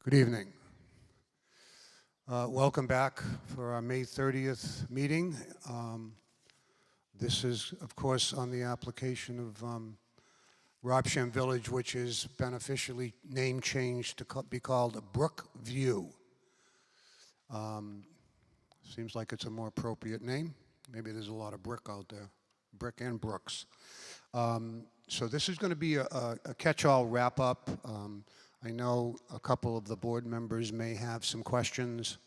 Good evening. Welcome back for our May 30th meeting. This is, of course, on the application of Robsham Village, which has been officially name changed to be called Brookview. Seems like it's a more appropriate name. Maybe there's a lot of brick out there, brick and brooks. So this is going to be a catch-all wrap-up. I know a couple of the board members may have some questions.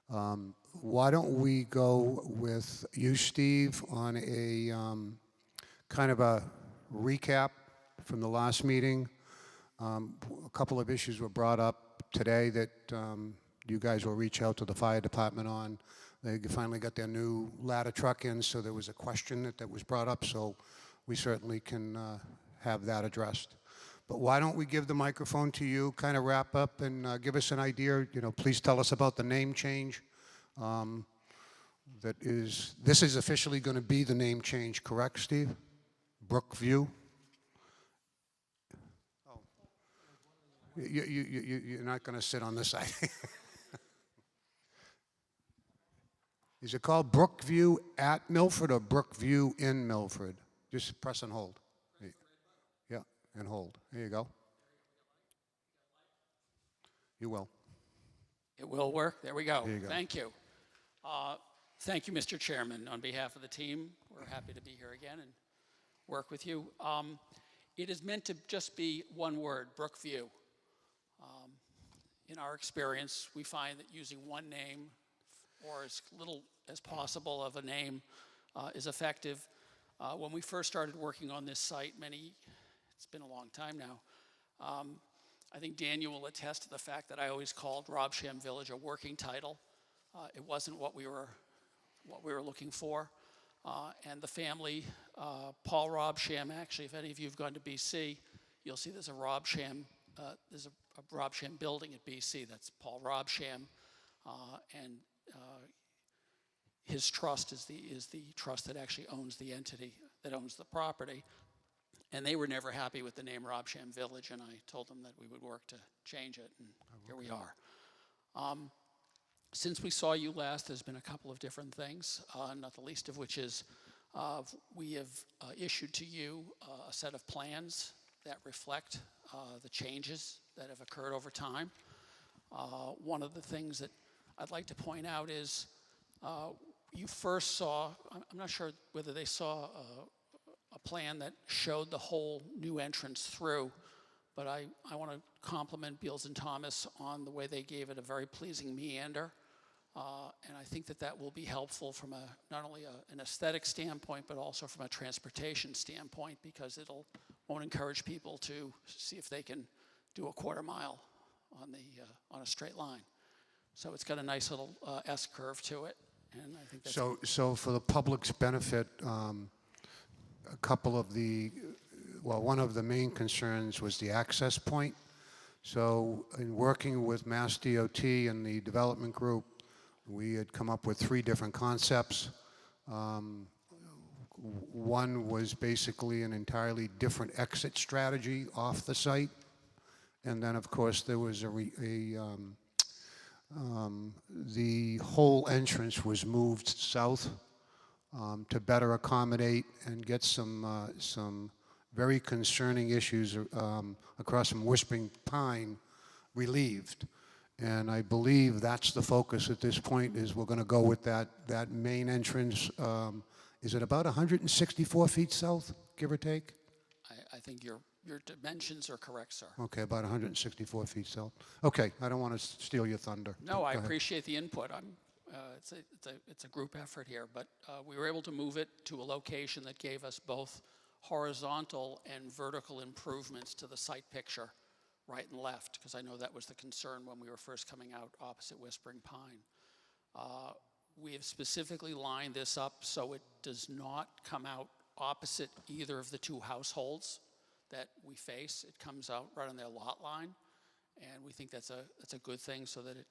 Why don't we go with you, Steve, on a kind of a recap from the last meeting. A couple of issues were brought up today that you guys will reach out to the fire department on. They finally got their new ladder truck in, so there was a question that was brought up, so we certainly can have that addressed. But why don't we give the microphone to you, kind of wrap up and give us an idea. Please tell us about the name change. This is officially going to be the name change, correct, Steve? Brookview? Oh. You're not going to sit on this side. Is it called Brookview at Milford or Brookview in Milford? Just press and hold. Yeah, and hold. There you go. You will. It will work. There we go. There you go. Thank you. Thank you, Mr. Chairman. On behalf of the team, we're happy to be here again and work with you. It is meant to just be one word, Brookview. In our experience, we find that using one name or as little as possible of a name is effective. When we first started working on this site, it's been a long time now, I think Daniel will attest to the fact that I always called Robsham Village a working title. It wasn't what we were looking for. And the family, Paul Robsham, actually, if any of you have gone to BC, you'll see there's a Robsham building at BC. That's Paul Robsham. And his trust is the trust that actually owns the entity, that owns the property. And they were never happy with the name Robsham Village, and I told them that we would work to change it, and here we are. Since we saw you last, there's been a couple of different things, not the least of which is we have issued to you a set of plans that reflect the changes that have occurred over time. One of the things that I'd like to point out is you first saw, I'm not sure whether they saw a plan that showed the whole new entrance through, but I want to compliment Beals and Thomas on the way they gave it a very pleasing meander. And I think that will be helpful from not only an aesthetic standpoint, but also from a transportation standpoint, because won't encourage people to see if they can do a quarter mile on a straight line. So it's got a nice little S-curve to it. And I think that's so for the public's benefit, one of the main concerns was the access point. So in working with Mass DOT and the development group, we had come up with 3 different concepts. One was basically an entirely different exit strategy off the site. And then, of course, there was the whole entrance was moved south to better accommodate and get some very concerning issues across from Whispering Pine relieved. And I believe that's the focus at this point, is we're going to go with that main entrance. Is it about 164 feet south, give or take? I think your dimensions are correct, sir. Okay, about 164 feet south. Okay, I don't want to steal your thunder. No, I appreciate the input. It's a group effort here, but we were able to move it to a location that gave us both horizontal and vertical improvements to the site picture, right and left, because I know that was the concern when we were first coming out opposite Whispering Pine. We have specifically lined this up so it does not come out opposite either of the 2 households that we face. It comes out right on their lot line, and we think that's a good thing, so that it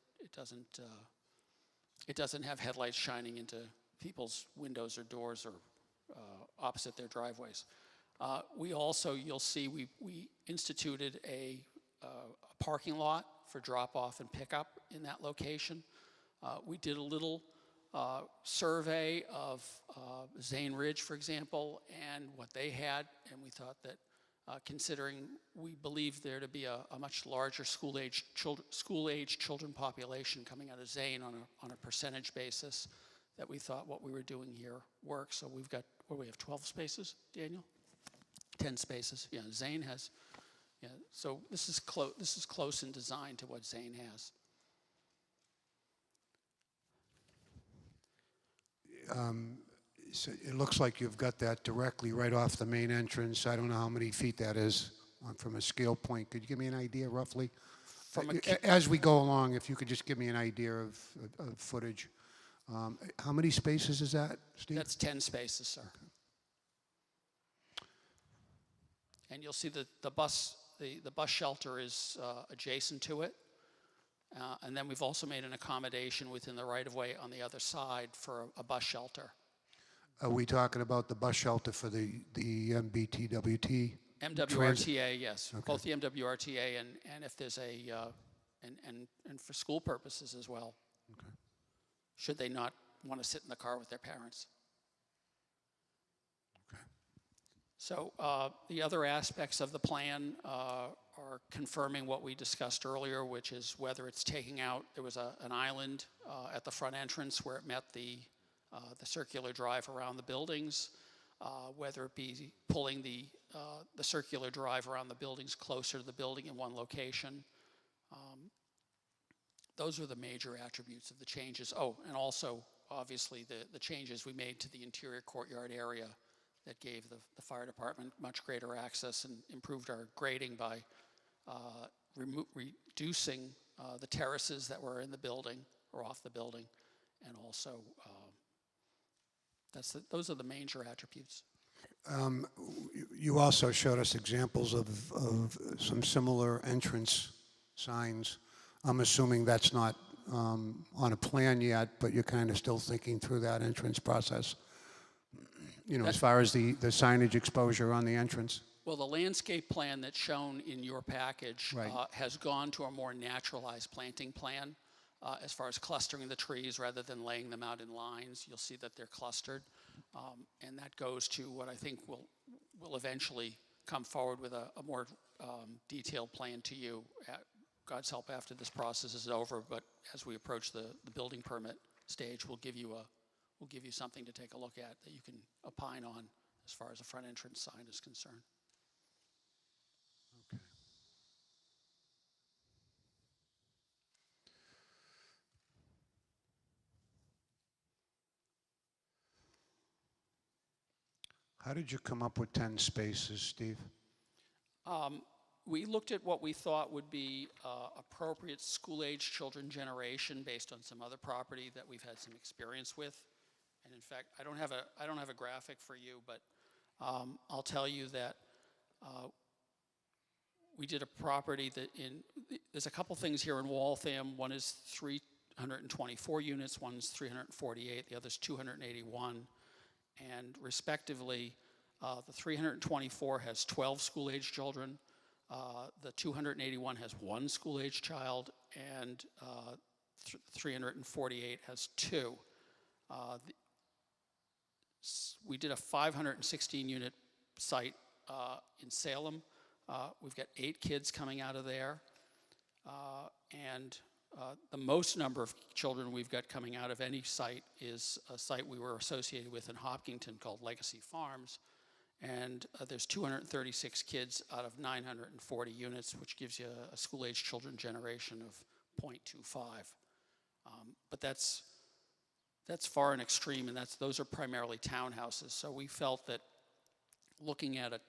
doesn't have headlights shining into people's windows or doors or opposite their driveways. We also, you'll see, we instituted a parking lot for drop-off and pickup in that location. We did a little survey of Zane Ridge, for example, and what they had, and we thought that considering we believe there to be a much larger school-age children population coming out of Zane on a percentage basis, that we thought what we were doing here worked. So we've got, what do we have, 12 spaces, Daniel? 10 spaces, yeah, Zane has, yeah, so this is close in design to what Zane has. So it looks like you've got that directly right off the main entrance. I don't know how many feet that is from a scale point. Could you give me an idea roughly? As we go along, if you could just give me an idea of footage. How many spaces is that, Steve? That's 10 spaces, sir. Okay. And you'll see that the bus shelter is adjacent to it. And then we've also made an accommodation within the right-of-way on the other side for a bus shelter. Are we talking about the bus shelter for the MBTWT? MWRTA, yes. Okay. Both the MWRTA and if there's and for school purposes as well. Okay. Should they not want to sit in the car with their parents. Okay. So the other aspects of the plan are confirming what we discussed earlier, which is whether it's taking out, there was an island at the front entrance where it met the circular drive around the buildings, whether it be pulling the circular drive around the buildings closer to the building in one location. Those are the major attributes of the changes. Oh, and also, obviously, the changes we made to the interior courtyard area that gave the fire department much greater access and improved our grading by reducing the terraces that were in the building or off the building, and also those are the major attributes. You also showed us examples of some similar entrance signs. I'm assuming that's not on a plan yet, but you're kind of still thinking through that entrance process. You know, as far as the signage exposure on the entrance. Well, the landscape plan that's shown in your package has gone to a more naturalized planting plan as far as clustering the trees rather than laying them out in lines. You'll see that they're clustered, and that goes to what I think will eventually come forward with a more detailed plan to you. God's help after this process is over, but as we approach the building permit stage, we'll give you something to take a look at that you can opine on as far as the front entrance sign is concerned. Okay. How did you come up with 10 spaces, Steve? We looked at what we thought would be appropriate school-age children generation based on some other property that we've had some experience with. And in fact, I don't have a graphic for you, but I'll tell you that we did a property that there's a couple things here in Waltham. One is 324 units, one's 348, the other's 281. And respectively, the 324 has 12 school-age children. The 281 has 1 school-age child, and 348 has 2. We did a 516-unit site in Salem. We've got 8 kids coming out of there, and the most number of children we've got coming out of any site is a site we were associated with in Hopkinton called Legacy Farms. And there's 236 kids out of 940 units, which gives you a school-age children generation of 0.25. But that's far and extreme, and those are primarily townhouses. So we felt that looking at a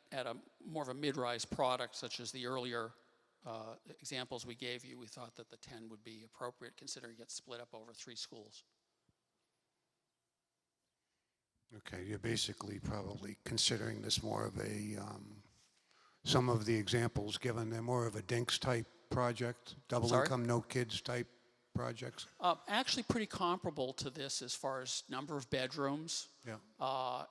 more of a mid-rise product, such as the earlier examples we gave you, we thought that the 10 would be appropriate, considering it gets split up over 3 schools. Okay, you're basically probably considering this more of some of the examples given, they're more of a DINKS type project, double income, no kids type projects? Actually pretty comparable to this as far as number of bedrooms,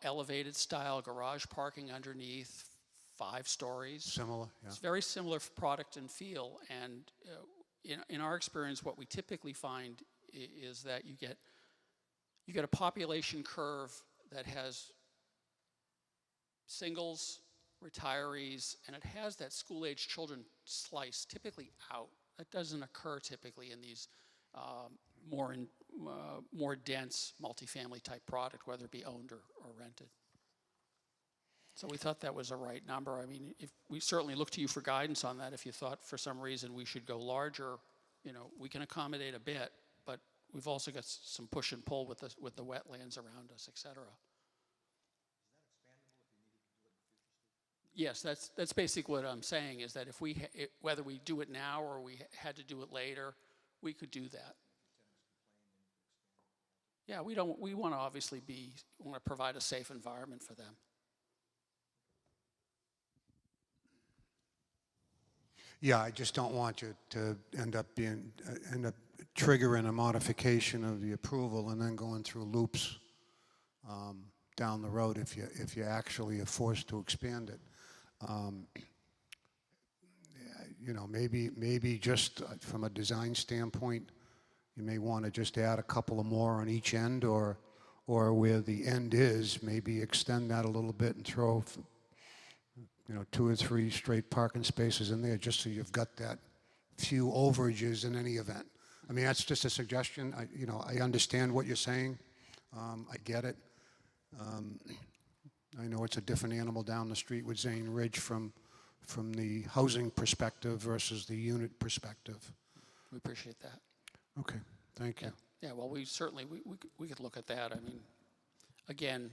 elevated style garage parking underneath, 5 stories. Similar, yeah. It's very similar product and feel, and in our experience, what we typically find is that you get a population curve that has singles, retirees, and it has that school-age children slice typically out. That doesn't occur typically in these more dense multifamily type product, whether it be owned or rented. So we thought that was a right number. I mean, if we certainly look to you for guidance on that. If you thought for some reason we should go larger, you know, we can accommodate a bit, but we've also got some push and pull with the wetlands around us, et cetera. Yes, that's basically what I'm saying, is that if whether we do it now or we had to do it later, we could do that. Yeah, we want to obviously want to provide a safe environment for them. Yeah, I just don't want you to end up triggering a modification of the approval and then going through loops down the road if you actually are forced to expand it. You know, maybe just from a design standpoint, you may want to just add a couple of more on each end, or where the end is, maybe extend that a little bit and throw, you know, 2 or 3 straight parking spaces in there, just so you've got that few overages in any event. I mean, that's just a suggestion. I understand what you're saying. I get it. I know it's a different animal down the street with Zane Ridge from the housing perspective versus the unit perspective. We appreciate that. Okay, thank you. Yeah, well, we certainly, we could look at that. I mean, again,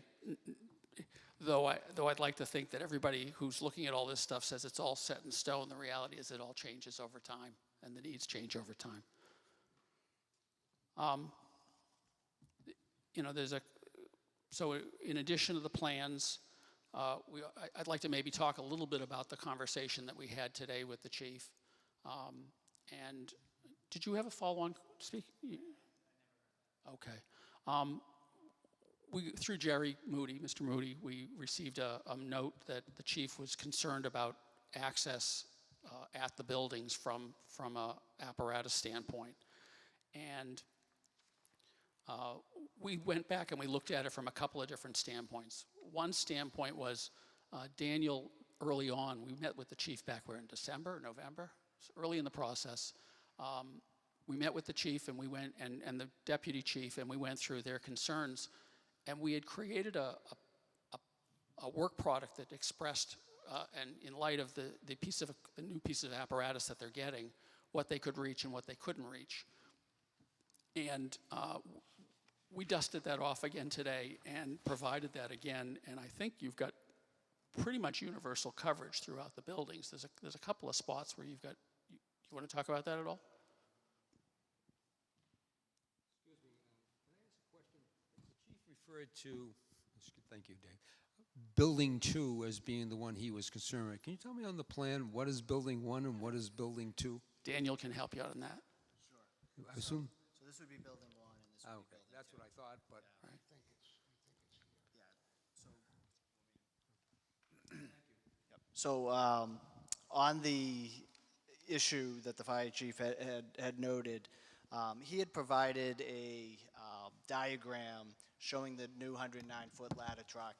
though I'd like to think that everybody who's looking at all this stuff says it's all set in stone, the reality is it all changes over time, and the needs change over time. You know, so in addition to the plans, I'd like to maybe talk a little bit about the conversation that we had today with the chief. And did you have a follow-on speak? Okay. Through Jerry Moody, Mr. Moody, we received a note that the chief was concerned about access at the buildings from a apparatus standpoint. And we went back and we looked at it from a couple of different standpoints. One standpoint was Daniel, early on, we met with the chief back in December, November, so early in the process. We met with the chief and we went, and the deputy chief, and we went through their concerns. And we had created a work product that expressed, and in light of the new piece of apparatus that they're getting, what they could reach and what they couldn't reach. And we dusted that off again today and provided that again. And I think you've got pretty much universal coverage throughout the buildings. There's a couple of spots where you've got. You want to talk about that at all? Referred to, thank you, Dave, Building 2 as being the one he was concerned with. Can you tell me on the plan what is Building 1 and what is Building 2? Daniel can help you out on that. Sure. I assume? So this would be Building 1 and this would be Building 2. That's what I thought, but. Yeah. Right. So on the issue that the fire chief had noted, he had provided a diagram showing the new 109-foot ladder truck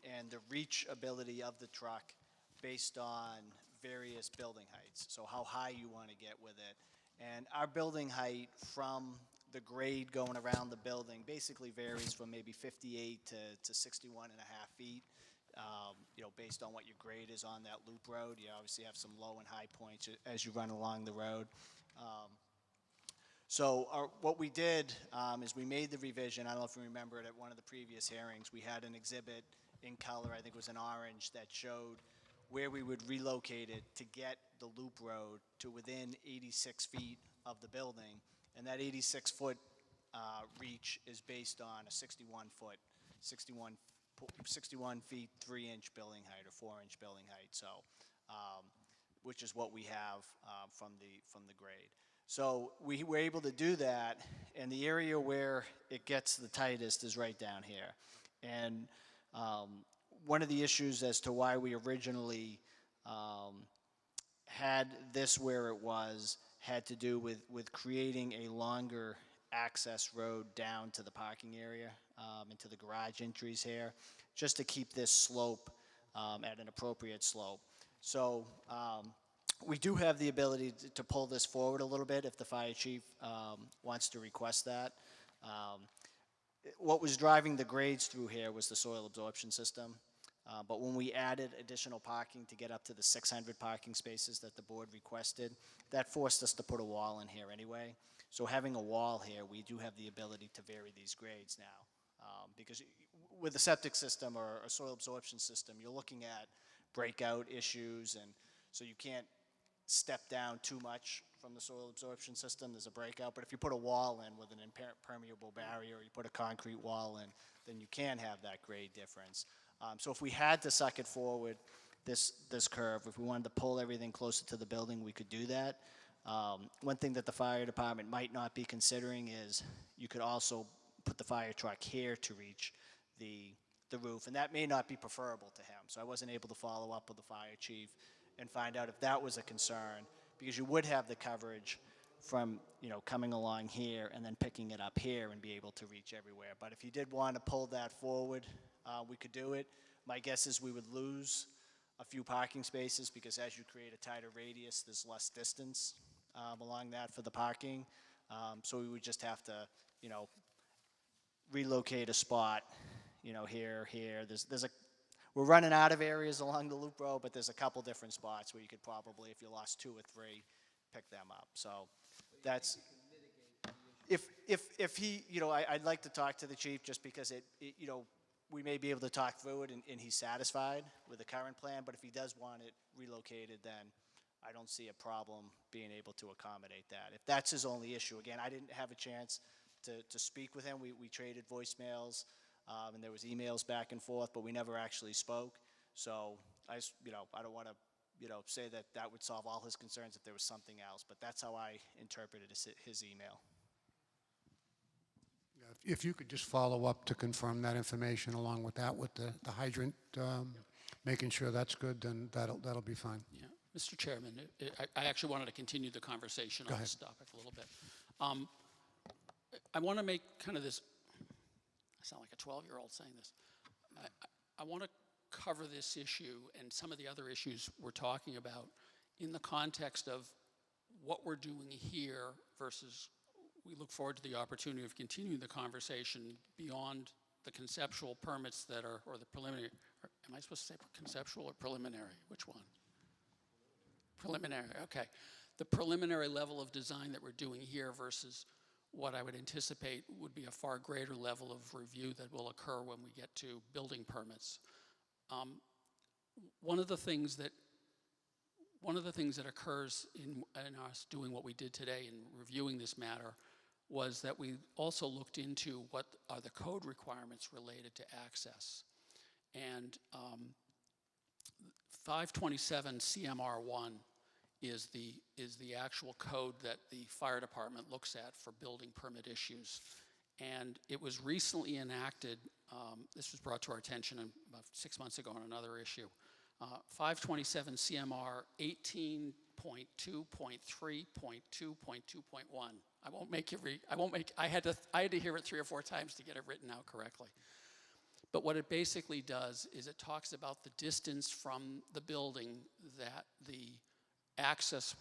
and the reachability of the truck based on various building heights, so how high you want to get with it. And our building height from the grade going around the building basically varies from maybe 58 to 61 and a half feet. You know, based on what your grade is on that loop road. You obviously have some low and high points as you run along the road. What we did is we made the revision. I don't know if you remember it at one of the previous hearings. We had an exhibit in color, I think it was in orange, that showed where we would relocate it to get the loop road to within 86 feet of the building. And that 86-foot reach is based on a 61 feet 3-inch building height or 4-inch building height. So, which is what we have from the grade. So we were able to do that, and the area where it gets the tightest is right down here. And one of the issues as to why we originally had this where it was had to do with creating a longer access road down to the parking area, and to the garage entries here, just to keep this slope at an appropriate slope. So we do have the ability to pull this forward a little bit if the fire chief wants to request that. What was driving the grades through here was the soil absorption system. But when we added additional parking to get up to the 600 parking spaces that the board requested, that forced us to put a wall in here anyway. So having a wall here, we do have the ability to vary these grades now. Because with a septic system or a soil absorption system, you're looking at breakout issues, and so you can't step down too much from the soil absorption system. There's a breakout, but if you put a wall in with an impermeable barrier, or you put a concrete wall in, then you can have that grade difference. So if we had to suck it forward, this curve, if we wanted to pull everything closer to the building, we could do that. One thing that the fire department might not be considering is you could also put the fire truck here to reach the roof, and that may not be preferable to him. So I wasn't able to follow up with the fire chief and find out if that was a concern, because you would have the coverage from, coming along here and then picking it up here and be able to reach everywhere. But if you did want to pull that forward, we could do it. My guess is we would lose a few parking spaces, because as you create a tighter radius, there's less distance along that for the parking. So we would just have to, relocate a spot, here. We're running out of areas along the loop road, but there's a couple different spots where you could probably, if you lost 2 or 3, pick them up. So that's, if he, I'd like to talk to the chief, just because we may be able to talk through it and he's satisfied with the current plan, but if he does want it relocated, then I don't see a problem being able to accommodate that. If that's his only issue, again, I didn't have a chance to speak with him. We traded voicemails, and there was emails back and forth, but we never actually spoke. So I don't want to, say that would solve all his concerns if there was something else, but that's how I interpreted his email. If you could just follow up to confirm that information along with that, with the hydrant, making sure that's good, then that'll be fine. Yeah, Mr. Chairman, I actually wanted to continue the conversation on this topic a little bit. I want to make kind of this, I sound like a 12-year-old saying this. I want to cover this issue and some of the other issues we're talking about in the context of what we're doing here versus we look forward to the opportunity of continuing the conversation beyond the conceptual permits that are, or the preliminary, am I supposed to say conceptual or preliminary? Which one? Preliminary, okay. The preliminary level of design that we're doing here versus what I would anticipate would be a far greater level of review that will occur when we get to building permits. One of the things that occurs in us doing what we did today in reviewing this matter was that we also looked into what are the code requirements related to access. And 527 CMR1 is the actual code that the fire department looks at for building permit issues. And it was recently enacted, this was brought to our attention about 6 months ago on another issue. 527 CMR 18.2.3.2.2.1. I won't make you read, I had to hear it 3 or 4 times to get it written out correctly. But what it basically does is it talks about the distance from the building that the access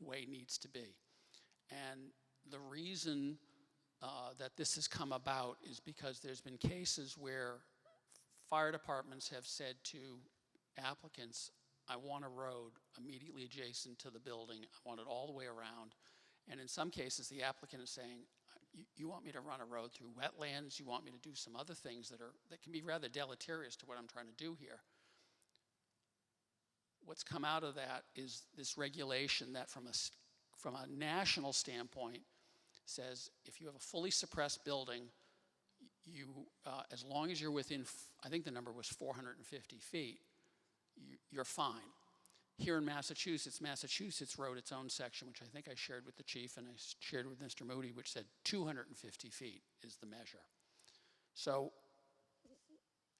way needs to be. And the reason that this has come about is because there's been cases where fire departments have said to applicants, I want a road immediately adjacent to the building. I want it all the way around. And in some cases, the applicant is saying, you want me to run a road through wetlands, you want me to do some other things that can be rather deleterious to what I'm trying to do here. What's come out of that is this regulation that from a national standpoint says if you have a fully suppressed building, as long as you're within, I think the number was 450 feet, you're fine. Here in Massachusetts wrote its own section, which I think I shared with the chief and I shared with Mr. Moody, which said 250 feet is the measure. So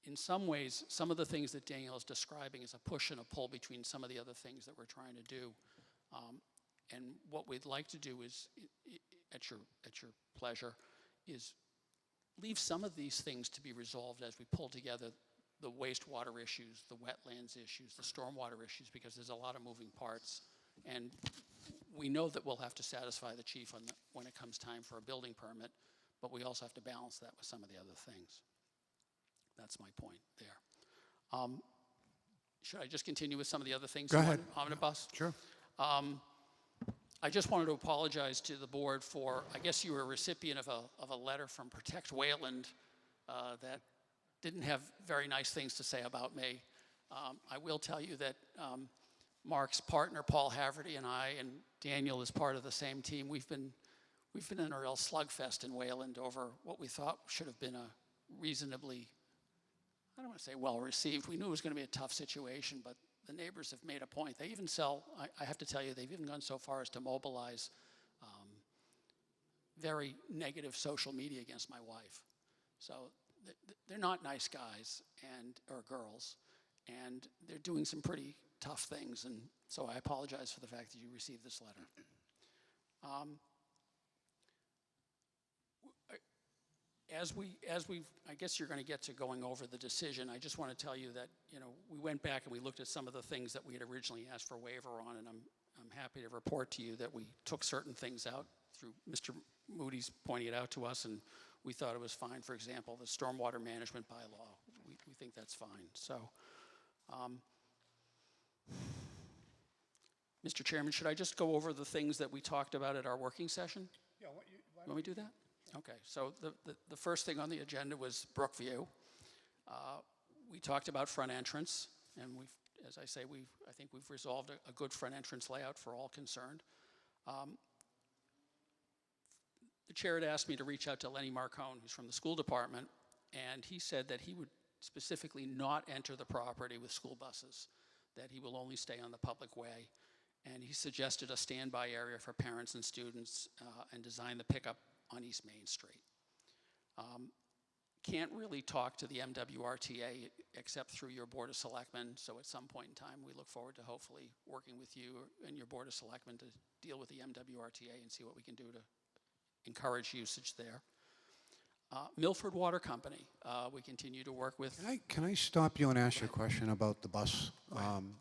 in some ways, some of the things that Danielle is describing is a push and a pull between some of the other things that we're trying to do. And what we'd like to do is, at your pleasure, is leave some of these things to be resolved as we pull together the wastewater issues, the wetlands issues, the stormwater issues, because there's a lot of moving parts. And we know that we'll have to satisfy the chief when it comes time for a building permit, but we also have to balance that with some of the other things. That's my point there. Should I just continue with some of the other things? Go ahead. Omnibus? Sure. I just wanted to apologize to the board for, I guess you were a recipient of a letter from Protect Wayland that didn't have very nice things to say about me. I will tell you that Mark's partner, Paul Haverty, and I, and Daniel is part of the same team. We've been in a real slugfest in Wayland over what we thought should have been a reasonably, I don't want to say well-received. We knew it was going to be a tough situation, but the neighbors have made a point. They even sell, I have to tell you, they've even gone so far as to mobilize very negative social media against my wife. So they're not nice guys or girls, and they're doing some pretty tough things, and so I apologize for the fact that you received this letter. I guess you're going to get to going over the decision. I just want to tell you that, we went back and we looked at some of the things that we had originally asked for waiver on, and I'm happy to report to you that we took certain things out through Mr. Moody's pointing it out to us, and we thought it was fine. For example, the stormwater management bylaw, we think that's fine. So, Mr. Chairman, should I just go over the things that we talked about at our working session? Yeah, Want me to do that? Okay, so the first thing on the agenda was Brookview. We talked about front entrance, and as I say, I think we've resolved a good front entrance layout for all concerned. The chair had asked me to reach out to Lenny Marcone, who's from the school department, and he said that he would specifically not enter the property with school buses, that he will only stay on the public way. And he suggested a standby area for parents and students and design the pickup on East Main Street. Can't really talk to the MWRTA except through your Board of Selectmen, so at some point in time we look forward to hopefully working with you and your Board of Selectmen to deal with the MWRTA and see what we can do to encourage usage there. Milford Water Company, we continue to work with. Can I stop you and ask you a question about the bus? And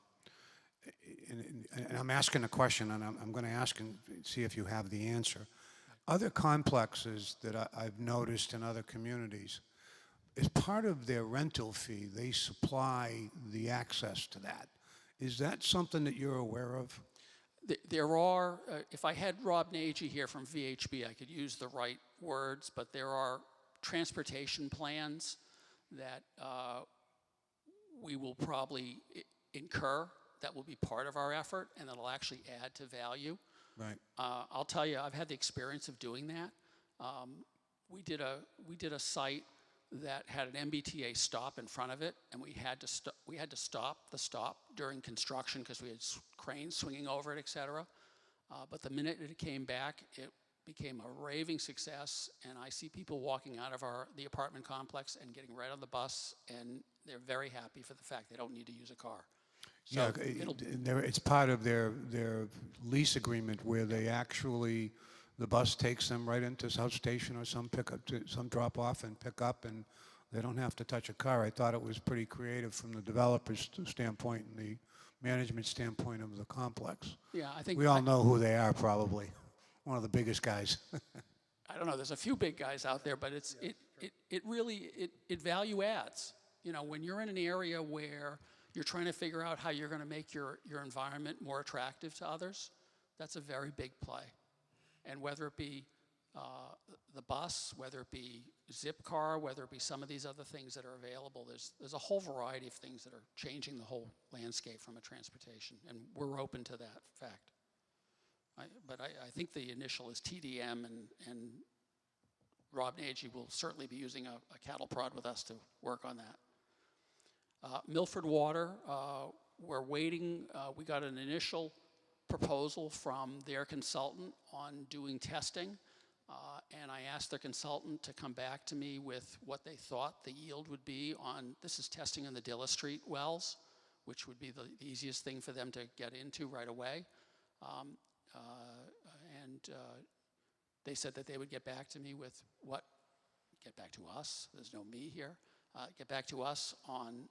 I'm asking a question, and I'm going to ask and see if you have the answer. Other complexes that I've noticed in other communities, as part of their rental fee, they supply the access to that. Is that something that you're aware of? There are, if I had Rob Nagy here from VHB, I could use the right words, but there are transportation plans that we will probably incur that will be part of our effort and that'll actually add to value. Right. I'll tell you, I've had the experience of doing that. We did a site that had an MBTA stop in front of it, and we had to stop the stop during construction because we had cranes swinging over it, et cetera. But the minute it came back, it became a raving success, and I see people walking out of the apartment complex and getting right on the bus, and they're very happy for the fact they don't need to use a car. So yeah, it's part of their lease agreement where they actually, the bus takes them right into South Station or some drop off and pick up, and they don't have to touch a car. I thought it was pretty creative from the developer's standpoint and the management standpoint of the complex. Yeah, I think we all know who they are, probably. One of the biggest guys. I don't know. There's a few big guys out there, but it really value adds. When you're in an area where you're trying to figure out how you're going to make your environment more attractive to others, that's a very big play. And whether it be the bus, whether it be Zipcar, whether it be some of these other things that are available, there's a whole variety of things that are changing the whole landscape from a transportation, and we're open to that fact. But I think the initial is TDM, and Rob Nagy will certainly be using a cattle prod with us to work on that. Milford Water, we're waiting. We got an initial proposal from their consultant on doing testing, and I asked their consultant to come back to me with what they thought the yield would be on, this is testing on the Dilla Street wells, which would be the easiest thing for them to get into right away. and they said that they would get back to me with get back to us, there's no me here, get back to us on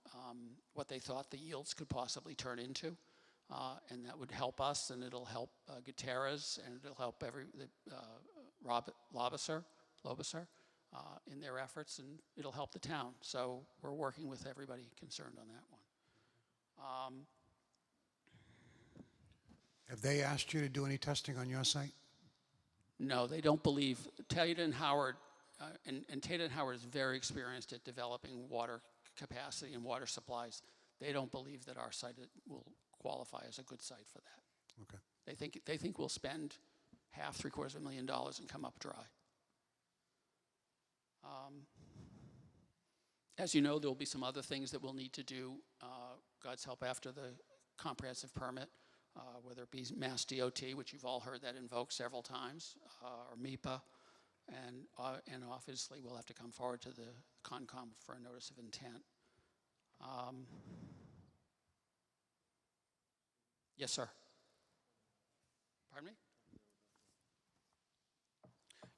what they thought the yields could possibly turn into. And that would help us, and it'll help Gutierrez, and it'll help Lobiser in their efforts, and it'll help the town. So we're working with everybody concerned on that one. Have they asked you to do any testing on your site? No, they don't believe. Taylor and Howard, and Taylor and Howard is very experienced at developing water capacity and water supplies. They don't believe that our site will qualify as a good site for that. Okay. They think we'll spend half, $750,000 and come up dry. As you know, there will be some other things that we'll need to do, God's help, after the comprehensive permit, whether it be Mass DOT, which you've all heard that invoked several times, or MEPA, and obviously we'll have to come forward to the Concom for a notice of intent. Yes, sir. Pardon me?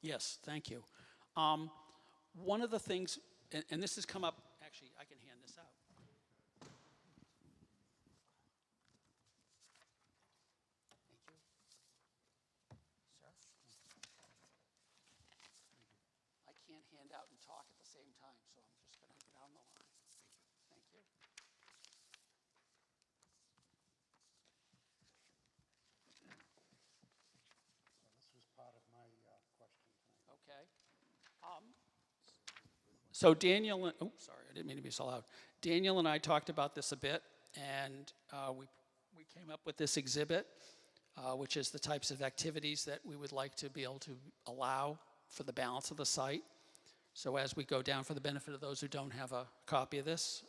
Yes, thank you. One of the things, and this has come up, actually, I can hand this out. Thank you. Sir? I can't hand out and talk at the same time, so I'm just going to get down the line. Thank you. This was part of my question tonight. Okay. So Daniel, sorry, I didn't mean to be so loud. Daniel and I talked about this a bit, and we came up with this exhibit, which is the types of activities that we would like to be able to allow for the balance of the site. So as we go down, for the benefit of those who don't have a copy of this,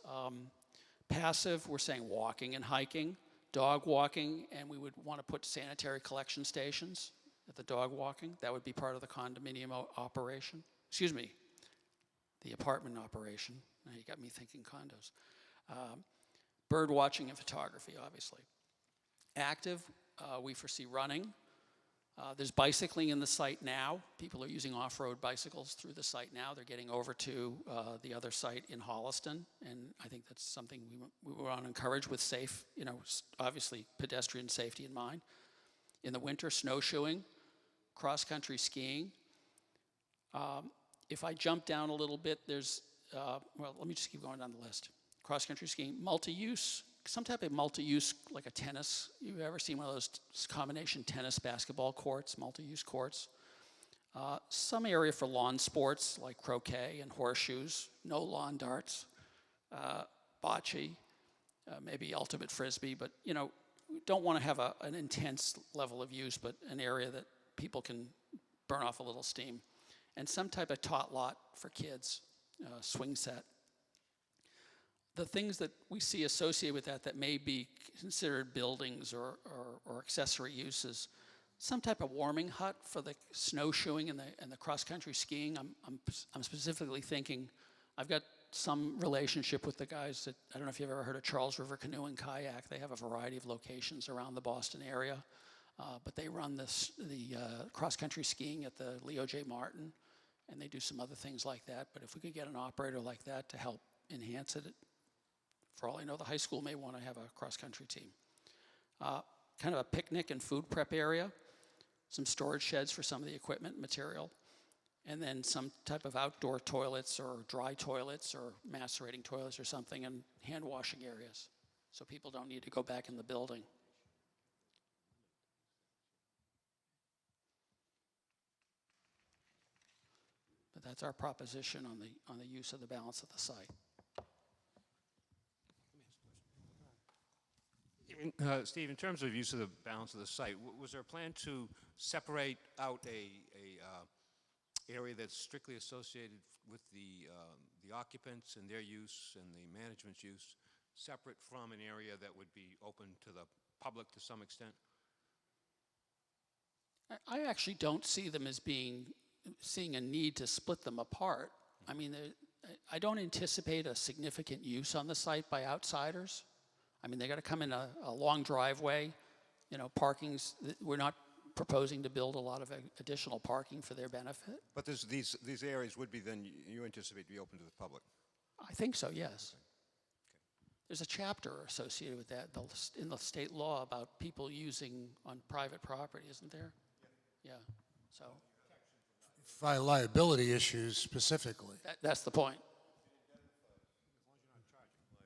passive, we're saying walking and hiking, dog walking, and we would want to put sanitary collection stations at the dog walking. That would be part of the condominium operation. Excuse me, the apartment operation. Now you got me thinking condos. Bird watching and photography, obviously. Active, we foresee running. There's bicycling in the site now. People are using off-road bicycles through the site now. They're getting over to the other site in Holliston, and I think that's something we want to encourage with safe, obviously pedestrian safety in mind. In the winter, snowshoeing, cross-country skiing. If I jump down a little bit, there's, well, let me just keep going down the list. Cross-country skiing, multi-use, some type of multi-use, like a tennis. You've ever seen one of those combination tennis basketball courts, multi-use courts? Some area for lawn sports, like croquet and horseshoes, no lawn darts, bocce, maybe ultimate frisbee, but, we don't want to have an intense level of use, but an area that people can burn off a little steam. And some type of tot lot for kids, swing set. The things that we see associated with that may be considered buildings or accessory uses, some type of warming hut for the snowshoeing and the cross-country skiing. I'm specifically thinking, I've got some relationship with the guys that, I don't know if you've ever heard of Charles River Canoe and Kayak. They have a variety of locations around the Boston area, but they run the cross-country skiing at the Leo J. Martin, and they do some other things like that. But if we could get an operator like that to help enhance it, for all I know, the high school may want to have a cross-country team. Kind of a picnic and food prep area, some storage sheds for some of the equipment and material, and then some type of outdoor toilets or dry toilets or macerating toilets or something, and hand washing areas, so people don't need to go back in the building. But that's our proposition on the use of the balance of the site. Steve, in terms of use of the balance of the site, was there a plan to separate out a area that's strictly associated with the occupants and their use and the management's use, separate from an area that would be open to the public to some extent? I actually don't see them as seeing a need to split them apart. I mean, I don't anticipate a significant use on the site by outsiders. I mean, they got to come in a long driveway, parking's, we're not proposing to build a lot of additional parking for their benefit. But these areas would be then, you anticipate to be open to the public? I think so, yes. There's a chapter associated with that in the state law about people using on private property, isn't there? Yeah, so By liability issues specifically. that's the point.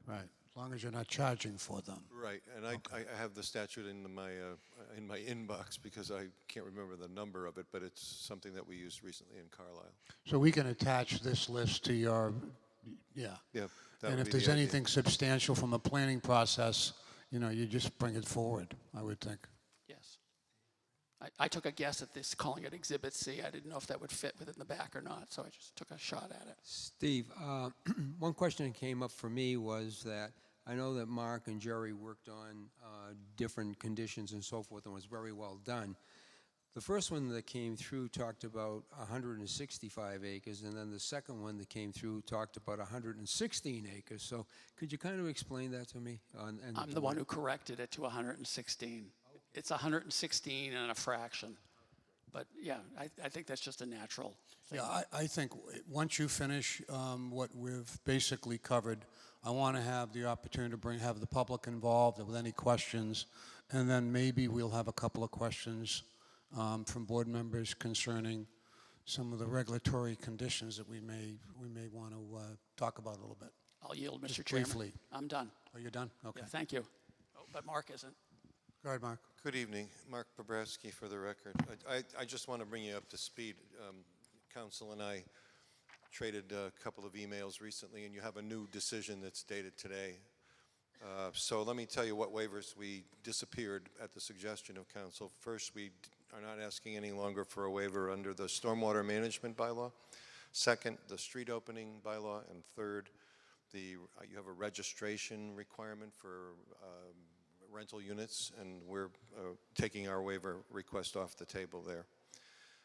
Right, as long as you're not charging for them. Right, and I have the statute in my inbox because I can't remember the number of it, but it's something that we used recently in Carlisle. So we can attach this list to your, yeah. Yeah, that And would if be there's the idea. anything substantial from a planning process, you know, you just bring it forward, I would think. Yes. I took a guess at this, calling it Exhibit C. I didn't know if that would fit within the back or not, so I just took a shot at it. Steve, one question that came up for me was that I know that Mark and Jerry worked on different conditions and so forth and was very well done. The first one that came through talked about 165 acres, and then the second one that came through talked about 116 acres. So could you kind of explain that to me? I'm the one who corrected it to 116. It's 116 and a fraction. But yeah, I think that's just a natural thing. Yeah, I think once you finish what we've basically covered, I want to have the opportunity to have the public involved with any questions, and then maybe we'll have a couple of questions from board members concerning some of the regulatory conditions that we may want to talk about a little bit. I'll yield, Mr. Just Chairman. briefly. I'm done. Are you done? Okay. Yeah, thank you. Oh, but Mark isn't. Go ahead, Mark. Good evening, Mark Bobrowski for the record. I just want to bring you up to speed. Council and I traded a couple of emails recently, and you have a new decision that's dated today. So let me tell you what waivers we disappeared at the suggestion of council. First, we are not asking any longer for a waiver under the stormwater management bylaw. Second, the street opening bylaw. And third, you have a registration requirement for rental units, and we're taking our waiver request off the table there.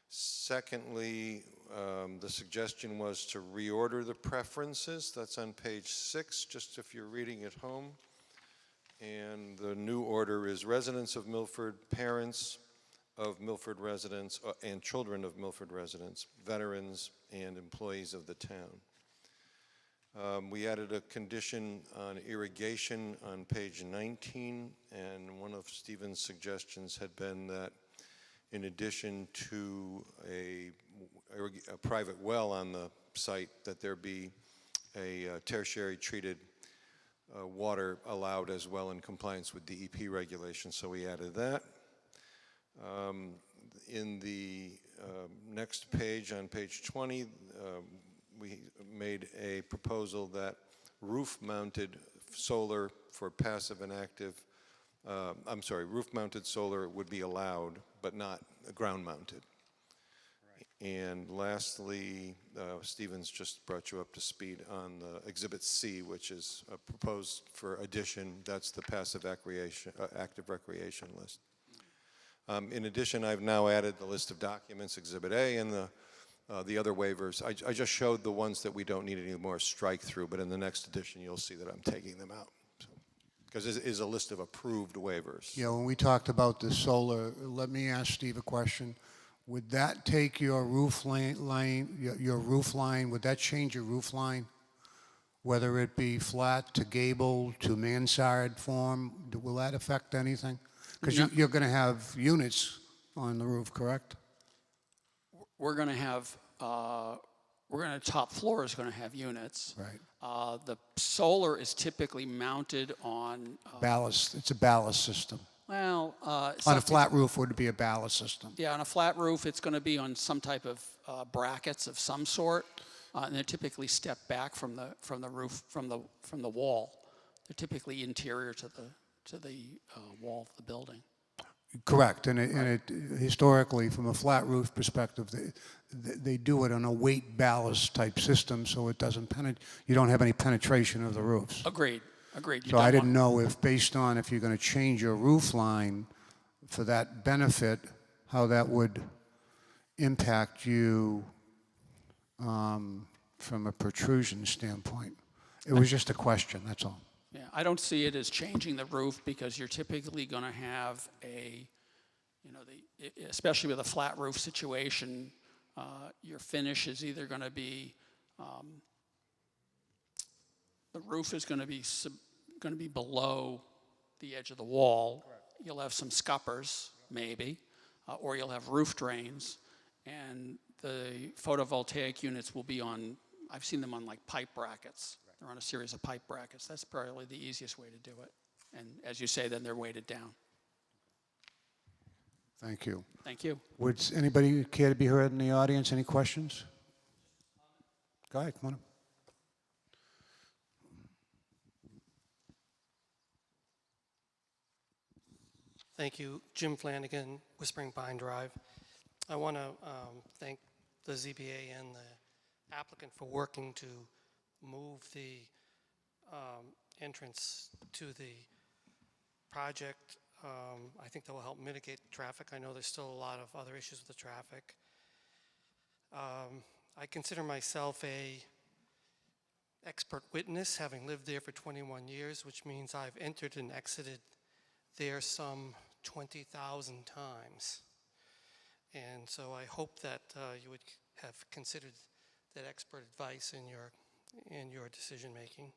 Secondly, the suggestion was to reorder the preferences. That's on page 6, just if you're reading at home. And the new order is residents of Milford, parents of Milford residents, and children of Milford residents, veterans, and employees of the town. We added a condition on irrigation on page 19, and one of Stephen's suggestions had been that in addition to a private well on the site, that there be a tertiary treated water allowed as well in compliance with DEP regulations, so we added that. In the next page, on page 20, we made a proposal that roof-mounted solar for passive and active, roof-mounted solar would be allowed, but not ground-mounted. Right. And lastly, Stevens just brought you up to speed on the Exhibit C, which is proposed for addition. That's the passive active recreation list. In addition, I've now added the list of documents, Exhibit A, and the other waivers. I just showed the ones that we don't need any more strike through, but in the next edition, you'll see that I'm taking them out. Because it is a list of approved waivers. Yeah, when we talked about the solar, let me ask Steve a question. Would that take your roof line, your roof line, would that change your roof line? Whether it be flat to gable to mansard form, will that affect anything? Because No. you're going to have units on the roof, correct? We're going to have, top floor is going to have units. Right. The solar is typically mounted on, Ballast, it's a ballast system. well. On a flat roof, would it be a ballast system? Yeah, on a flat roof, it's going to be on some type of brackets of some sort, and they're typically stepped back from the roof, from the wall. They're typically interior to the wall of the building. Correct, and it historically, from a flat roof perspective, they do it on a weight ballast type system, so it doesn't you don't have any penetration of the roofs. Agreed. You So I don't didn't want- know if, based on if you're going to change your roof line for that benefit, how that would impact you from a protrusion standpoint. It was just a question, that's all. Yeah, I don't see it as changing the roof because you're typically going to have a you know, especially with a flat roof situation, your finish is either going to be, the roof is going to be below the edge of the wall. Correct. You'll have some scuppers, maybe, or you'll have roof drains, and the photovoltaic units will be on, I've seen them on like pipe brackets. Right. They're on a series of pipe brackets. That's probably the easiest way to do it. And as you say, then they're weighted down. Thank you. Thank you. Would anybody care to be heard in the audience? Any questions? Go ahead, come on up. Thank you. Jim Flanagan, Whispering Pine Drive. I want to thank the ZBA and the applicant for working to move the entrance to the project. I think that will help mitigate traffic. I know there's still a lot of other issues with the traffic. I consider myself a expert witness, having lived there for 21 years, which means I've entered and exited there some 20,000 times. And so I hope that you would have considered that expert advice in your decision making.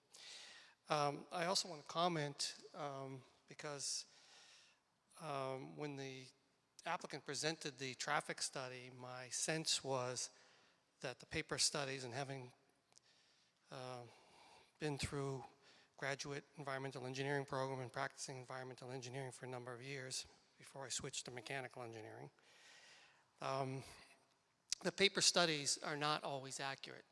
I also want to comment because when the applicant presented the traffic study, my sense was that the paper studies, and having been through graduate environmental engineering program and practicing environmental engineering for a number of years before I switched to mechanical engineering, the paper studies are not always accurate.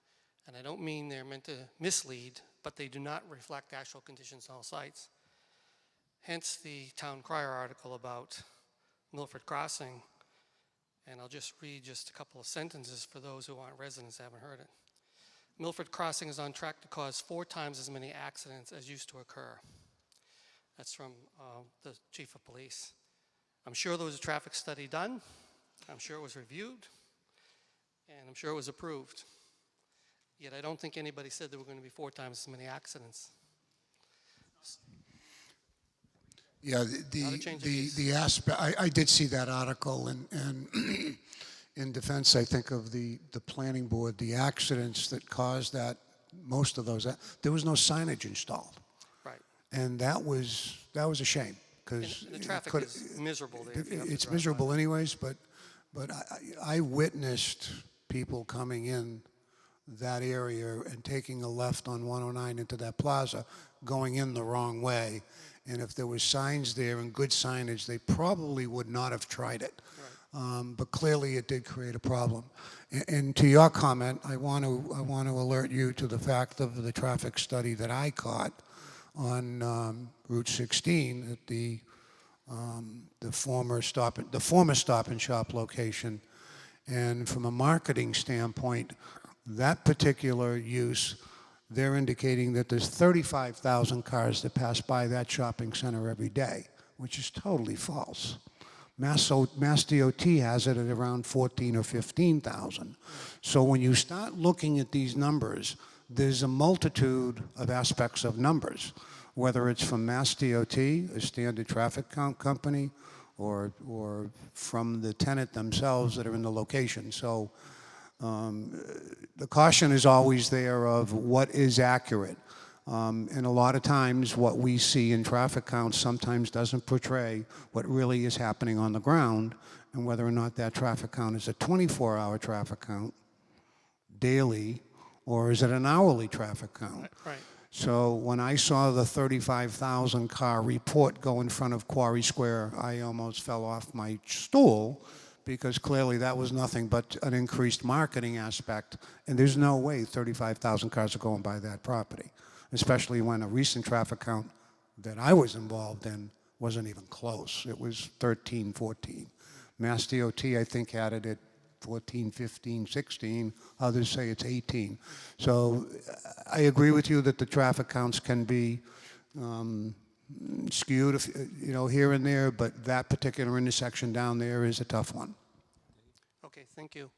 And I don't mean they're meant to mislead, but they do not reflect actual conditions on all sites. Hence the town crier article about Milford Crossing. And I'll just read just a couple of sentences for those who aren't residents, haven't heard it. Milford Crossing is on track to cause 4 times as many accidents as used to occur. That's from the chief of police. I'm sure there was a traffic study done. I'm sure it was reviewed. And I'm sure it was approved. Yet I don't think anybody said there were going to be 4 times as many accidents. Yeah, the aspect, I did see that article, and in defense, I think, of the planning board, the accidents that caused that, most of those, there was no signage installed. Right. And that was a shame, because the traffic is miserable there. It's miserable anyways, but I witnessed people coming in that area and taking a left on 109 into that plaza, going in the wrong way. And if there was signs there and good signage, they probably would not have tried it. Right. But clearly it did create a problem. And to your comment, I want to alert you to the fact of the traffic study that I caught on Route 16 at the former Stop and Shop location. And from a marketing standpoint, that particular use, they're indicating that there's 35,000 cars that pass by that shopping center every day, which is totally false. Mass DOT has it at around 14 or 15,000. So when you start looking at these numbers, there's a multitude of aspects of numbers, whether it's from Mass DOT, a standard traffic count company, or from the tenant themselves that are in the location. So the caution is always there of what is accurate. And a lot of times what we see in traffic counts sometimes doesn't portray what really is happening on the ground, and whether or not that traffic count is a 24-hour traffic count daily, or is it an hourly traffic count? Right. So when I saw the 35,000 car report go in front of Quarry Square, I almost fell off my stool, because clearly that was nothing but an increased marketing aspect, and there's no way 35,000 cars are going by that property, especially when a recent traffic count that I was involved in wasn't even close. It was 13, 14. Mass DOT, I think, had it at 14, 15, 16. Others say it's 18. So I agree with you that the traffic counts can be skewed, here and there, but that particular intersection down there is a tough one. Okay, thank you.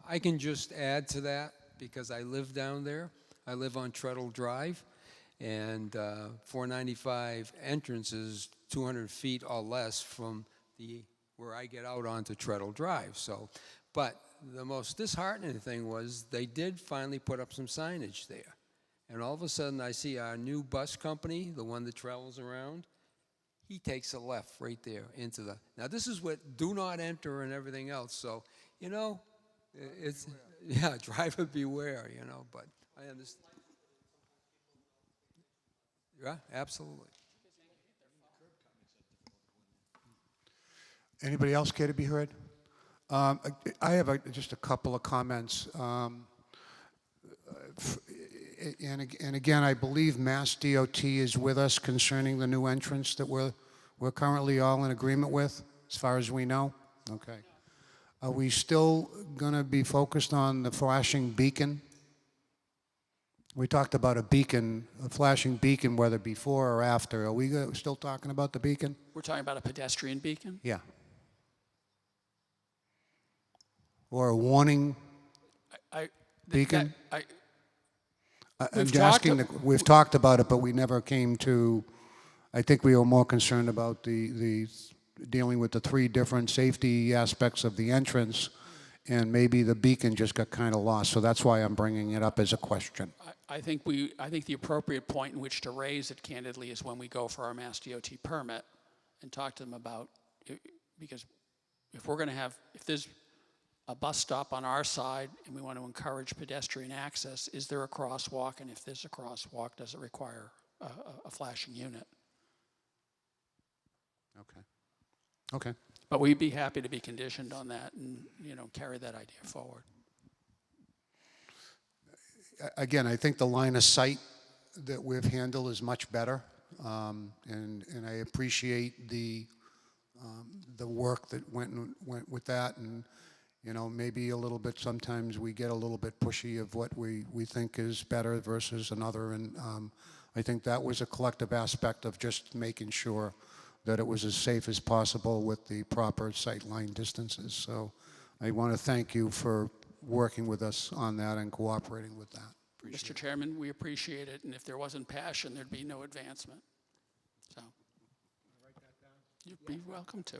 I can just add to that, because I live down there. I live on Treadle Drive, and 495 entrance is 200 feet or less from where I get out onto Treadle Drive. So, but the most disheartening thing was they did finally put up some signage there. And all of a sudden I see our new bus company, the one that travels around, he takes a left right there into the, now this is what do not enter and everything else. So, you know, it's, yeah, driver beware, you know, but I understand. Yeah, absolutely. Anybody else care to be heard? I have just a couple of comments. And again, I believe Mass DOT is with us concerning the new entrance that we're currently all in agreement with, as far as we know. Okay. Are we still going to be focused on the flashing beacon? We talked about a beacon, a flashing beacon, whether before or after. Are we still talking about the beacon? We're talking about a pedestrian beacon? Yeah. Or a warning beacon? We've talked about it, but we never came to, I think we were more concerned about the dealing with the 3 different safety aspects of the entrance, and maybe the beacon just got kind of lost. So that's why I'm bringing it up as a question. I think the appropriate point in which to raise it candidly is when we go for our Mass DOT permit and talk to them about, because if we're going to have, if there's a bus stop on our side and we want to encourage pedestrian access, is there a crosswalk? And if there's a crosswalk, does it require a flashing unit? Okay. Okay. But we'd be happy to be conditioned on that and, you know, carry that idea forward. Again, I think the line of sight that we've handled is much better, and I appreciate the work that went with that, and you know, maybe a little bit. Sometimes we get a little bit pushy of what we think is better versus another, and I think that was a collective aspect of just making sure that it was as safe as possible with the proper sight line distances. So I want to thank you for working with us on that and cooperating with that. Mr. Chairman, we appreciate it, and if there wasn't passion, there'd be no advancement. So, you'd be welcome to.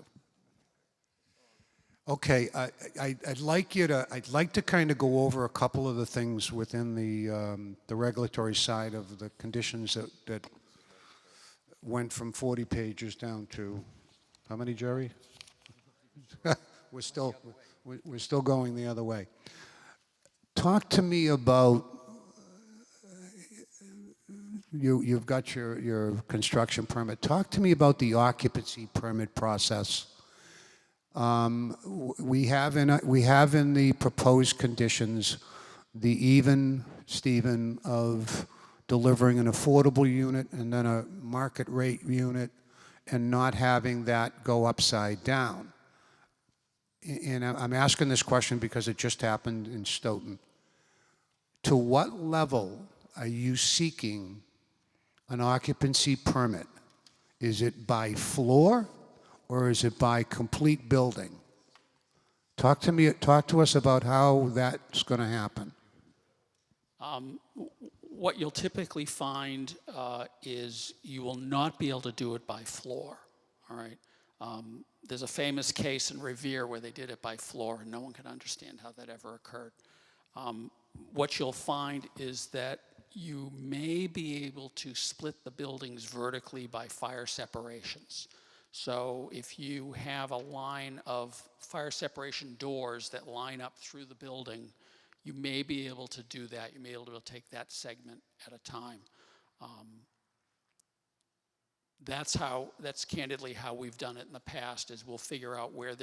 Okay, I'd like to kind of go over a couple of the things within the regulatory side of the conditions that went from 40 pages down to, how many, Jerry? We're still going the other way. Talk to me about, you've got your construction permit. Talk to me about the occupancy permit process. We have in the proposed conditions the even, Stephen, of delivering an affordable unit and then a market rate unit and not having that go upside down. And I'm asking this question because it just happened in Stoughton. To what level are you seeking an occupancy permit? Is it by floor or is it by complete building? Talk to us about how that's going to happen. What you'll typically find is you will not be able to do it by floor, all right? There's a famous case in Revere where they did it by floor, and no one can understand how that ever occurred. What you'll find is that you may be able to split the buildings vertically by fire separations. So if you have a line of fire separation doors that line up through the building, you may be able to do that. You may be able to take that segment at a time. That's candidly how we've done it in the past, is we'll figure out where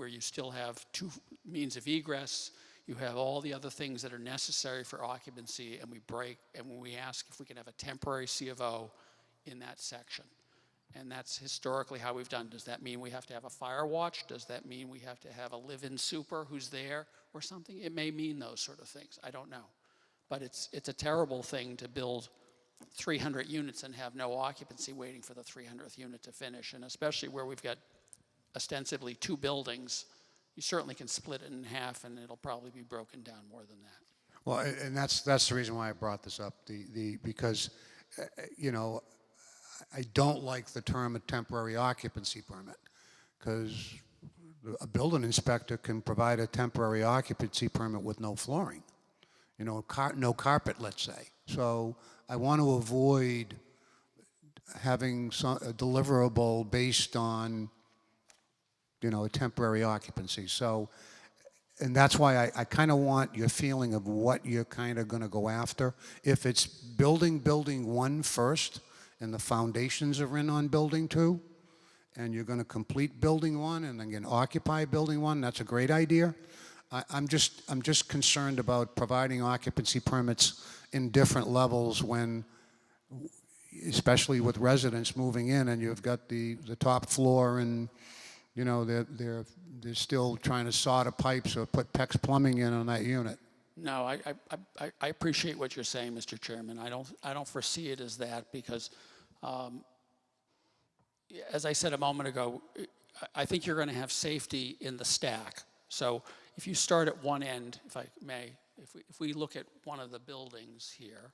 you still have 2 means of egress, you have all the other things that are necessary for occupancy, and we ask if we can have a temporary C of O in that section. And that's historically how we've done. Does that mean we have to have a fire watch? Does that mean we have to have a live-in super who's there or something? It may mean those sort of things. I don't know. But it's a terrible thing to build 300 units and have no occupancy waiting for the 300th unit to finish. And especially where we've got ostensibly 2 buildings, you certainly can split it in half and it'll probably be broken down more than that. Well, and that's the reason why I brought this up, because, you know, I don't like the term a temporary occupancy permit, because a building inspector can provide a temporary occupancy permit with no flooring, you know, no carpet, let's say. So I want to avoid having a deliverable based on, you know, a temporary occupancy. So, and that's why I kind of want your feeling of what you're kind of going to go after. If it's building 1 first, and the foundations are in on building 2, and you're going to complete building 1 and then occupy building 1, that's a great idea. I'm just concerned about providing occupancy permits in different levels when, especially with residents moving in, and you've got the top floor, and you know they're still trying to solder pipes or put PEX plumbing in on that unit. No, I appreciate what you're saying, Mr. Chairman. I don't foresee it as that because, as I said a moment ago, I think you're going to have safety in the stack. So if you start at one end, if I may, if we look at one of the buildings here,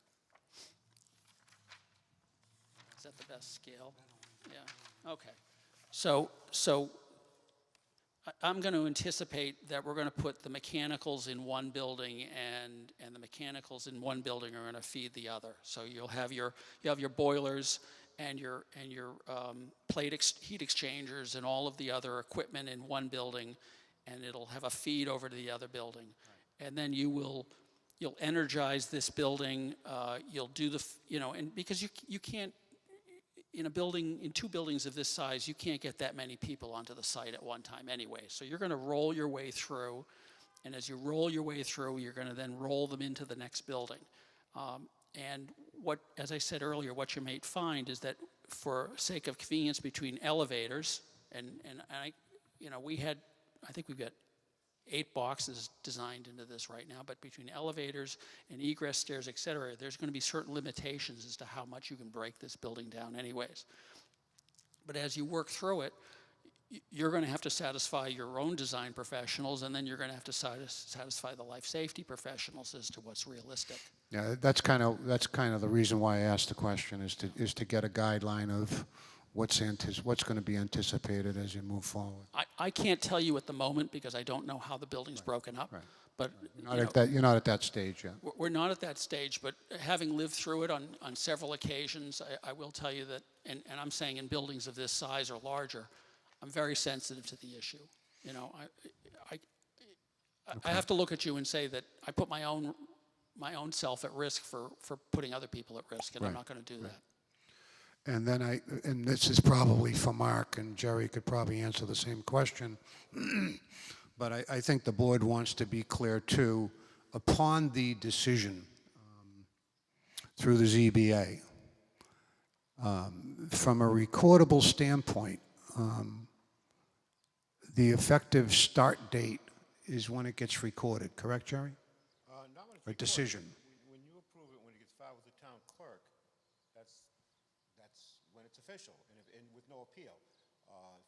is that the best scale? Yeah. Okay. So I'm going to anticipate that we're going to put the mechanicals in one building, and the mechanicals in one building are going to feed the other. So you'll have your boilers and your heat exchangers and all of the other equipment in one building, and it'll have a feed over to the other building. Right. And then you'll energize this building. You'll do and because you can't. In 2 buildings of this size, you can't get that many people onto the site at one time anyway. So you're going to roll your way through, and as you roll your way through, you're going to then roll them into the next building. And as I said earlier, what you may find is that for sake of convenience between elevators, and I think we've got 8 boxes designed into this right now, but between elevators and egress stairs, et cetera, there's going to be certain limitations as to how much you can break this building down anyways. But as you work through it, you're going to have to satisfy your own design professionals, and then you're going to have to satisfy the life safety professionals as to what's realistic. Yeah, that's kind of the reason why I asked the question, is to get a guideline of what's going to be anticipated as you move forward. I can't tell you at the moment because I don't know how the building's broken up. Right. But You're not at that stage yet. We're not at that stage, but having lived through it on several occasions, I will tell you that, and I'm saying in buildings of this size or larger, I'm very sensitive to the issue. You know, I have to look at you and say that I put my own self at risk for putting other people at risk, and Right. I'm not going to do that. And then and this is probably for Mark, and Jerry could probably answer the same question, but I think the board wants to be clear too, upon the decision through the ZBA, from a recordable standpoint, the effective start date is when it gets recorded, correct, Jerry? Not when it's Or recorded. decision. When you approve it, when it gets filed with the town clerk, that's when it's official and with no appeal.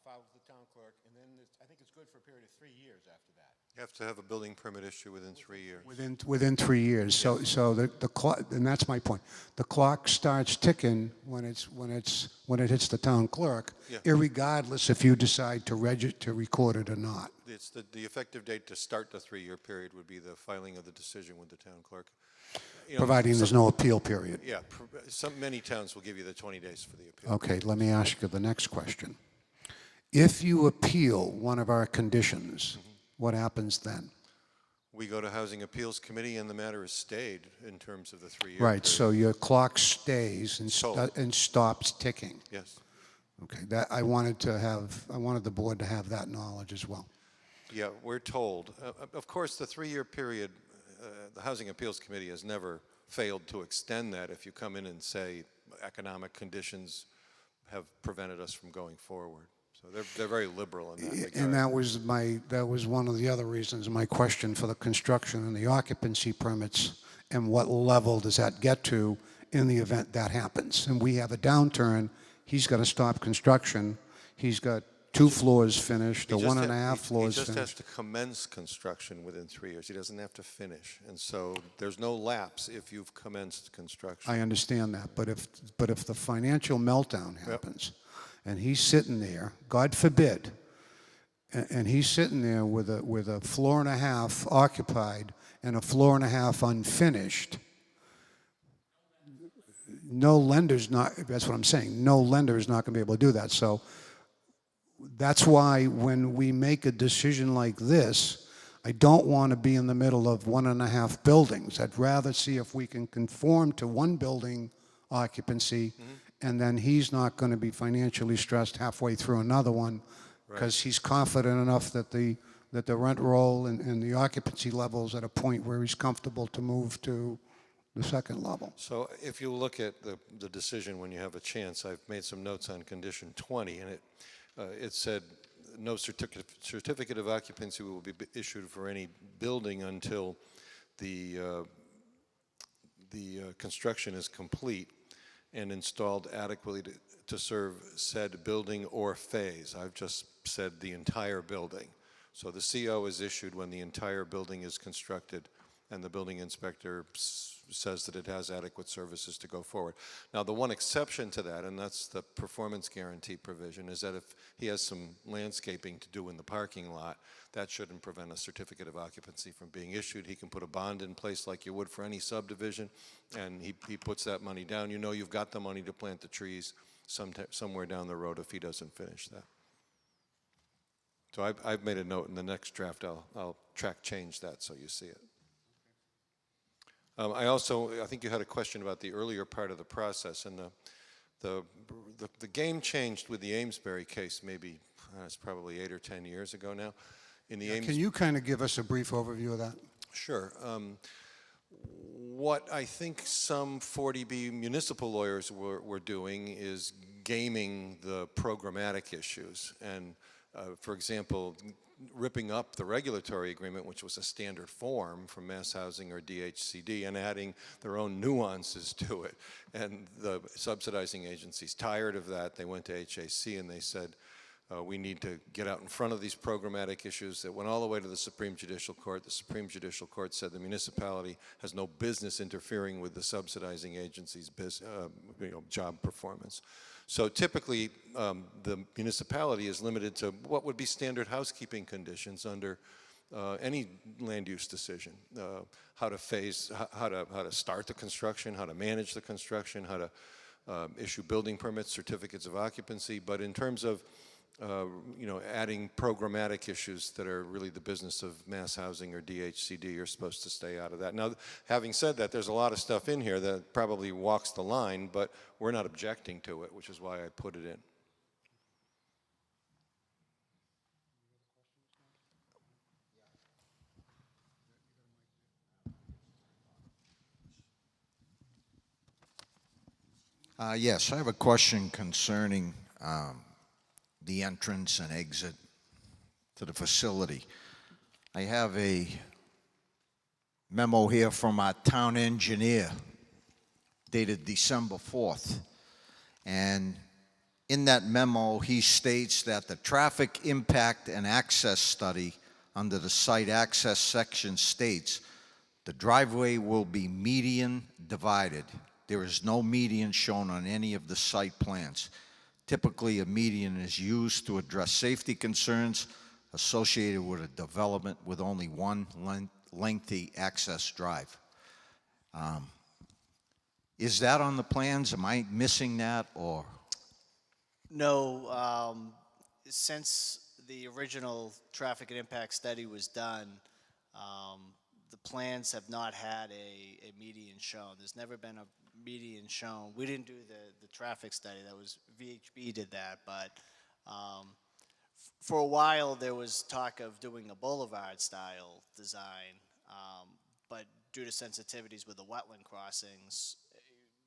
Filed with the town clerk, and then I think it's good for a period of 3 years after that. You have to have a building permit issue within 3 years. Within 3 years. So the clock, and that's my point. The clock starts ticking when it hits the town clerk, Yeah. irregardless if you decide to record it or not. It's the effective date to start the 3-year period would be the filing of the decision with the town clerk. You know, Providing there's no appeal period. Yeah, many towns will give you the 20 days for the appeal. Okay, let me ask you the next question. If you appeal one of our conditions, what happens then? We go to Housing Appeals Committee and the matter is stayed in terms of the 3-year Right, period. so your clock stays and, So- and stops ticking. Yes. Okay, that I wanted the board to have that knowledge as well. Yeah, we're told. Of course, the 3-year period, the Housing Appeals Committee has never failed to extend that if you come in and say economic conditions have prevented us from going forward. So they're very liberal in that regard. And that was one of the other reasons my question for the construction and the occupancy permits, and what level does that get to in the event that happens? And we have a downturn, he's got to stop construction, he's got 2 floors finished, or 1.5 floors He just has finished. to commence construction within 3 years. He doesn't have to finish. And so there's no lapse if you've commenced construction. I understand that, but if the financial meltdown happens, and he's sitting there, God forbid, and he's sitting there with a floor and a half occupied and a floor and a half unfinished. No lender's not, that's what I'm saying, no lender is not going to be able to do that. So that's why when we make a decision like this, I don't want to be in the middle of 1.5 buildings. I'd rather see if we can conform to one building occupancy, and then he's not going to be financially stressed halfway through another one, because he's confident enough that the rent roll and the occupancy level is at a point where he's comfortable to move to the second level. So if you look at the decision when you have a chance, I've made some notes on condition 20, and it said no certificate of occupancy will be issued for any building until the construction is complete and installed adequately to serve said building or phase. I've just said the entire building. So the CO is issued when the entire building is constructed and the building inspector says that it has adequate services to go forward. Now, the one exception to that, and that's the performance guarantee provision, is that if he has some landscaping to do in the parking lot, that shouldn't prevent a certificate of occupancy from being issued. He can put a bond in place like you would for any subdivision, and he puts that money down. You know you've got the money to plant the trees somewhere down the road if he doesn't finish that. So I've made a note in the next draft. I'll change that so you see it. I think you had a question about the earlier part of the process, and the game changed with the Amesbury case. Maybe it's probably 8 or 10 years ago now. In the Can you kind of give us a brief overview of that? Sure. What I think some 40B municipal lawyers were doing is gaming the programmatic issues, and for example, ripping up the regulatory agreement, which was a standard form from Mass Housing or DHCD, and adding their own nuances to it. And the subsidizing agencies, tired of that, they went to HAC and they said, we need to get out in front of these programmatic issues. That went all the way to the Supreme Judicial Court. The Supreme Judicial Court said the municipality has no business interfering with the subsidizing agency's job performance. So typically, the municipality is limited to what would be standard housekeeping conditions under any land use decision. How to phase, how to start the construction, how to manage the construction, how to issue building permits, certificates of occupancy. But in terms of adding programmatic issues that are really the business of Mass Housing or DHCD, you're supposed to stay out of that. Now, having said that, there's a lot of stuff in here that probably walks the line, but we're not objecting to it, which is why I put it in. Yes, I have a question concerning the entrance and exit to the facility. I have a memo here from our town engineer dated December 4th. And in that memo, he states that the traffic impact and access study under the site access section states the driveway will be median divided. There is no median shown on any of the site plans. Typically, a median is used to address safety concerns associated with a development with only one lengthy access drive. Is that on the plans? Am I missing that, or? No, since the original traffic and impact study was done, the plans have not had a median shown. There's never been a median shown. We didn't do the traffic study. That was VHB did that, but for a while there was talk of doing a boulevard style design, but due to sensitivities with the wetland crossings,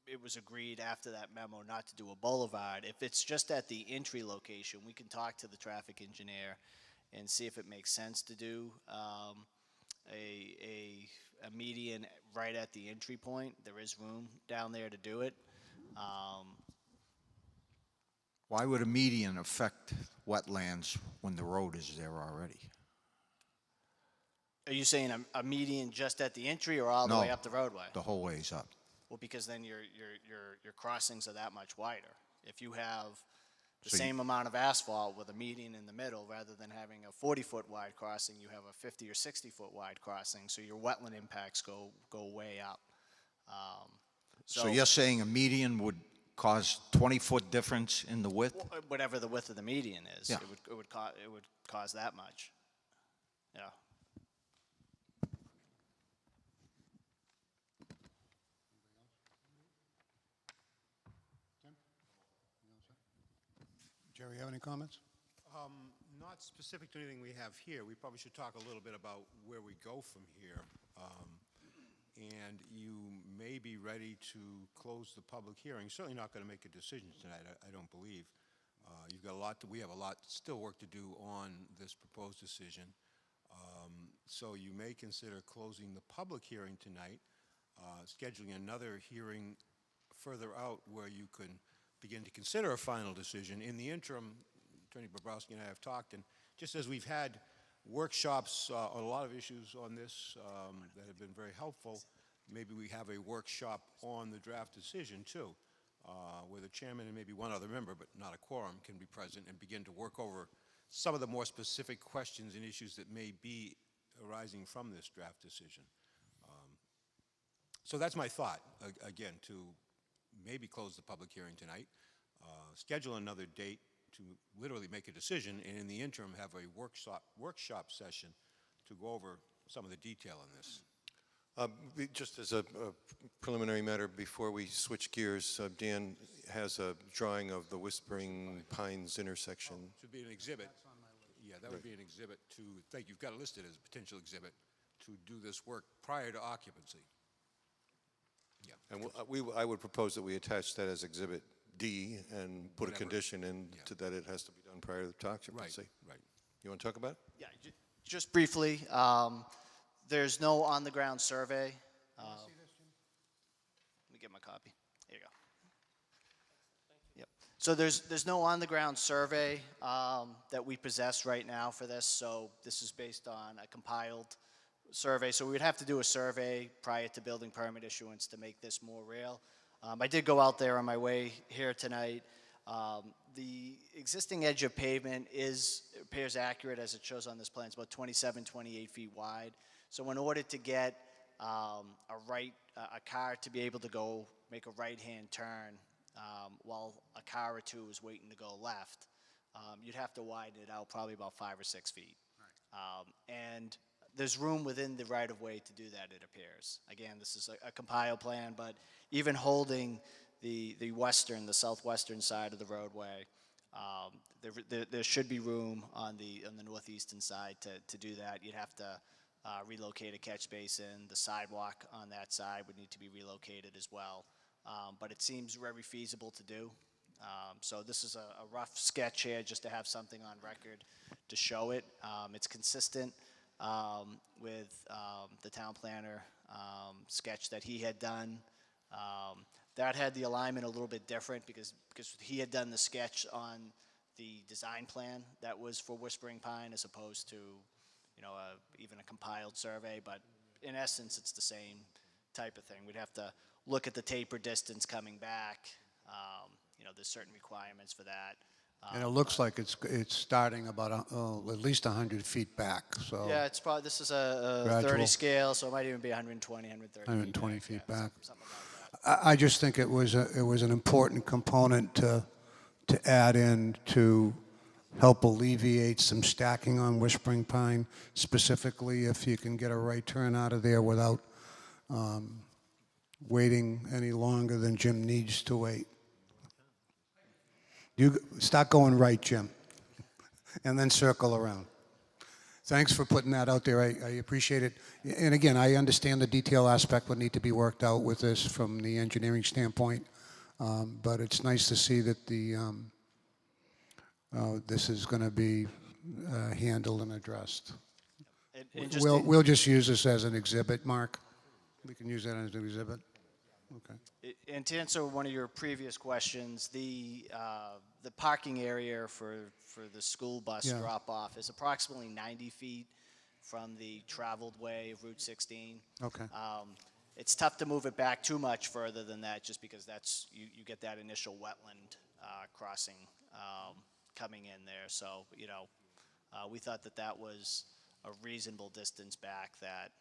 it was agreed after that memo not to do a boulevard. If it's just at the entry location, we can talk to the traffic engineer and see if it makes sense to do a median right at the entry point. There is room down there to do it. Why would a median affect wetlands when the road is there already? Are you saying a median just at the entry or all the way up the roadway? The whole ways up. Well, because then your crossings are that much wider. If you have the So you- same amount of asphalt with a median in the middle, rather than having a 40-foot wide crossing, you have a 50 or 60-foot wide crossing, so your wetland impacts go way up. So you're saying a median would cause 20-foot difference in the width? Whatever the width of the median is, Yeah. it would cause that much. Yeah. Jerry, you have any comments? Not specific to anything we have here. We probably should talk a little bit about where we go from here. And you may be ready to close the public hearing. Certainly not going to make a decision tonight, I don't believe. You've got a lot, we have a lot, still work to do on this proposed decision. So you may consider closing the public hearing tonight, scheduling another hearing further out where you can begin to consider a final decision. In the interim, Attorney Bobrowski and I have talked, and just as we've had workshops on a lot of issues on this that have been very helpful, maybe we have a workshop on the draft decision too, where the chairman and maybe one other member, but not a quorum, can be present and begin to work over some of the more specific questions and issues that may be arising from this draft decision. So that's my thought, again, to maybe close the public hearing tonight, schedule another date to literally make a decision, and in the interim have a workshop session to go over some of the detail on this. Just as a preliminary matter, before we switch gears, Dan has a drawing of the Whispering Pines intersection. Should be an exhibit. Yeah, that would be an exhibit to, you've got it listed as a potential exhibit to do this work prior to occupancy. Yeah. And I would propose that we attach that as Exhibit D and put a Whatever. condition in Yeah. to that it has to be done prior to occupancy. Right. You want to talk about it? Yeah, just briefly, there's no on-the-ground survey. Let me get my copy. Here you go. Yep. So there's no on-the-ground survey that we possess right now for this, so this is based on a compiled survey. So we would have to do a survey prior to building permit issuance to make this more real. I did go out there on my way here tonight. The existing edge of pavement appears accurate as it shows on this plan. It's about 27, 28 feet wide. So in order to get a car to be able to go make a right-hand turn while a car or two is waiting to go left, you'd have to widen it out probably about 5 or 6 feet. And there's room within the right-of-way to do that, it appears. Again, this is a compiled plan, but even holding the southwestern side of the roadway, there should be room on the northeastern side to do that. You'd have to relocate a catch basin. The sidewalk on that side would need to be relocated as well. But it seems very feasible to do. So this is a rough sketch here just to have something on record to show it. It's consistent with the town planner sketch that he had done. That had the alignment a little bit different because he had done the sketch on the design plan that was for Whispering Pine as opposed to, even a compiled survey. But in essence, it's the same type of thing. We'd have to look at the taper distance coming back. There's certain requirements for that. And it looks like it's starting about at least 100 feet back, so. Yeah, it's probably, this is a Gradual. 30 scale, so it might even be 120, 130 120 feet feet yeah, back. something like that. I just think it was an important component to add in to help alleviate some stacking on Whispering Pine, specifically if you can get a right turn out of there without waiting any longer than Jim needs to wait. You start going right, Jim, and then circle around. Thanks for putting that out there. I appreciate it. And again, I understand the detail aspect would need to be worked out with this from the engineering standpoint, but it's nice to see that this is going to be handled and addressed. And just We'll just use this as an exhibit, Mark. We can use that as an exhibit. Okay. And to answer one of your previous questions, the parking area for the school bus Yeah. drop-off is approximately 90 feet from the traveled way of Route 16. Okay. It's tough to move it back too much further than that just because you get that initial wetland crossing coming in there. So, you know, we thought that that was a reasonable distance back, that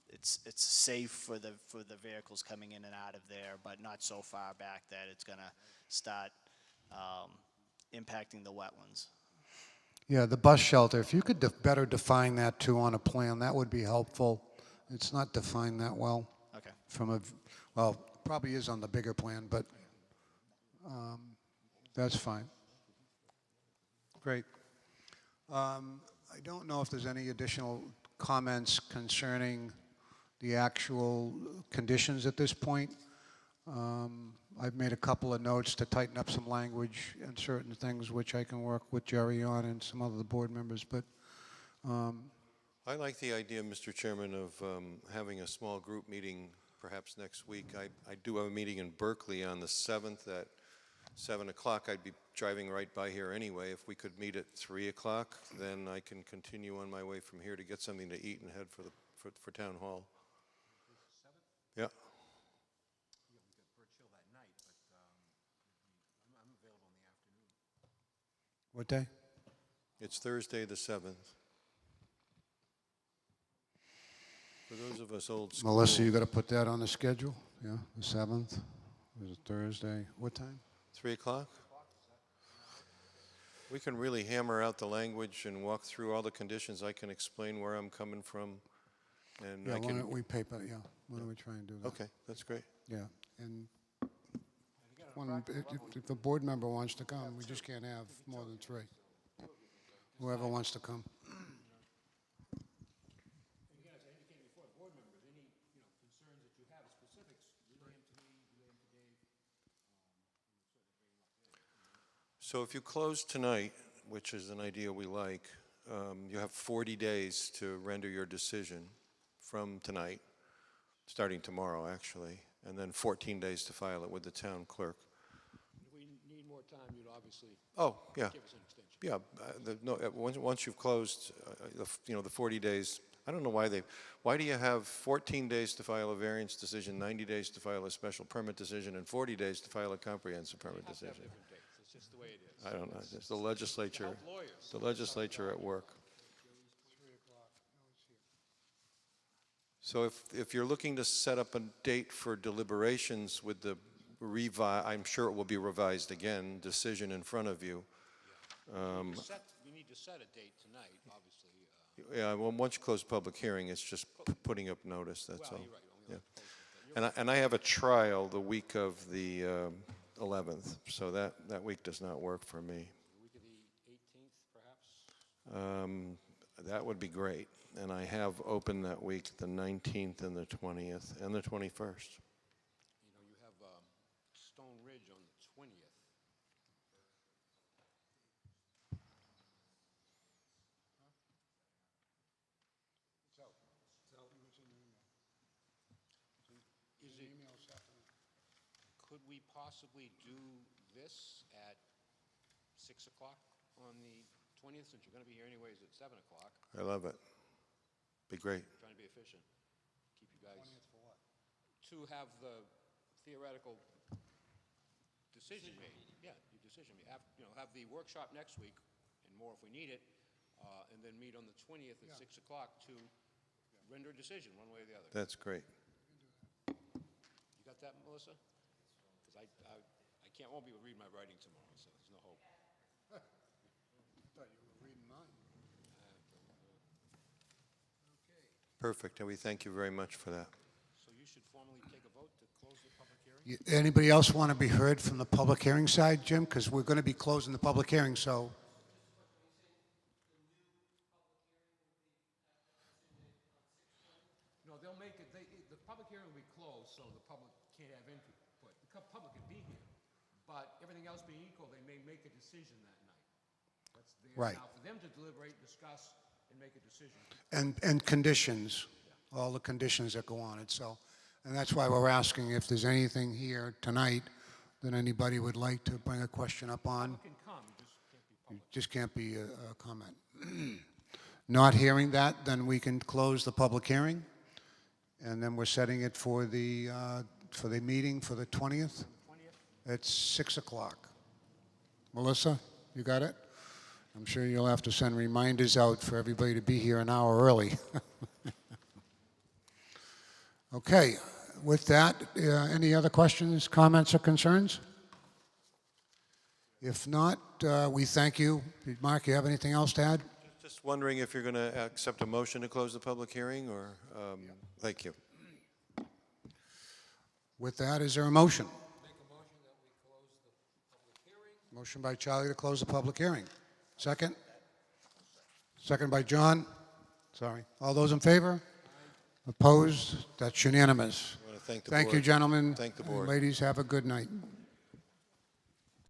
it's safe for the vehicles coming in and out of there, but not so far back that it's going to start impacting the wetlands. Yeah, the bus shelter, if you could better define that too on a plan, that would be helpful. It's not defined that well Okay. from a, well, probably is on the bigger plan, but that's fine. Great. I don't know if there's any additional comments concerning the actual conditions at this point. I've made a couple of notes to tighten up some language and certain things which I can work with Jerry on and some other board members, but I like the idea, Mr. Chairman, of having a small group meeting perhaps next week. I do have a meeting in Berkeley on the 7th at 7 o'clock. I'd be driving right by here anyway. If we could meet at 3 o'clock, then I can continue on my way from here to get something to eat and head for Town Hall. Yeah. what day? It's Thursday the 7th. For those of us old school. Melissa, you got to put that on the schedule? Yeah, the 7th, is it Thursday? What time? 3 o'clock? We can really hammer out the language and walk through all the conditions. I can explain where I'm coming from, and Yeah, I why can. don't we paper, yeah, why don't we try and do that? Okay, that's great. Yeah, and if the board member wants to come, we just can't have more than 3. Whoever wants to come. So if you close tonight, which is an idea we like, you have 40 days to render your decision from tonight, starting tomorrow, actually, and then 14 days to file it with the town clerk. If we need more time, you'd obviously Oh, yeah. give us an extension. Yeah, once you've closed, the 40 days, I don't know why do you have 14 days to file a variance decision, 90 days to file a special permit decision, and 40 days to file a comprehensive permit decision? Different dates. It's just the way it is. I don't know, it's the legislature at work. So if you're looking to set up a date for deliberations with the I'm sure it will be revised again, decision in front of you. We need to set a date tonight, obviously. Yeah, well, once you close public hearing, it's just putting up notice, that's all. Well, you're right. Only Yeah. And I have a trial the week of the 11th, so that week does not work for me. The week of the 18th, perhaps? That would be great. And I have open that week, the 19th and the 20th and the 21st. You have Stone Ridge on the 20th. Could we possibly do this at 6 o'clock on the 20th, since you're going to be here anyways at 7 o'clock? I love it. Be great. Trying to be efficient. Keep you guys. To have the theoretical decision made. Yeah, your decision made. Have the workshop next week, and more if we need it, and then meet on the 20th at 6 o'clock to render a decision one way or the other. That's great. You got that, Melissa? Because I won't be able to read my writing tomorrow, so there's no hope. Perfect, and we thank you very much for that. So you should formally take a vote to close the public hearing? Anybody else want to be heard from the public hearing side, Jim? Because we're going to be closing the public hearing, so. No, they'll make it, the public hearing will be closed, so the public can't have input. The public can be here, but everything else being equal, they may make a decision that night. That's there Right. now for them to deliberate, discuss, and make a decision. And conditions, all the conditions that go on it, so. And that's why we're asking if there's anything here tonight that anybody would like to bring a question up on. You can come, you just can't be public. Just can't be a comment. Not hearing that, then we can close the public hearing. And then we're setting it for the meeting for the 20th 20th? at 6 o'clock. Melissa, you got it? I'm sure you'll have to send reminders out for everybody to be here an hour early. Okay, with that, any other questions, comments, or concerns? If not, we thank you. Mark, you have anything else to add? Just wondering if you're going to accept a motion to close the public hearing, or, thank you. With that, is there a motion? Make a motion that we close the public hearing. Motion by Charlie to close the public hearing. Second? Second by John. Sorry. All those in favor? Opposed? That's unanimous. I want to thank the Thank board. you, gentlemen. Thank the board. Ladies, have a good night.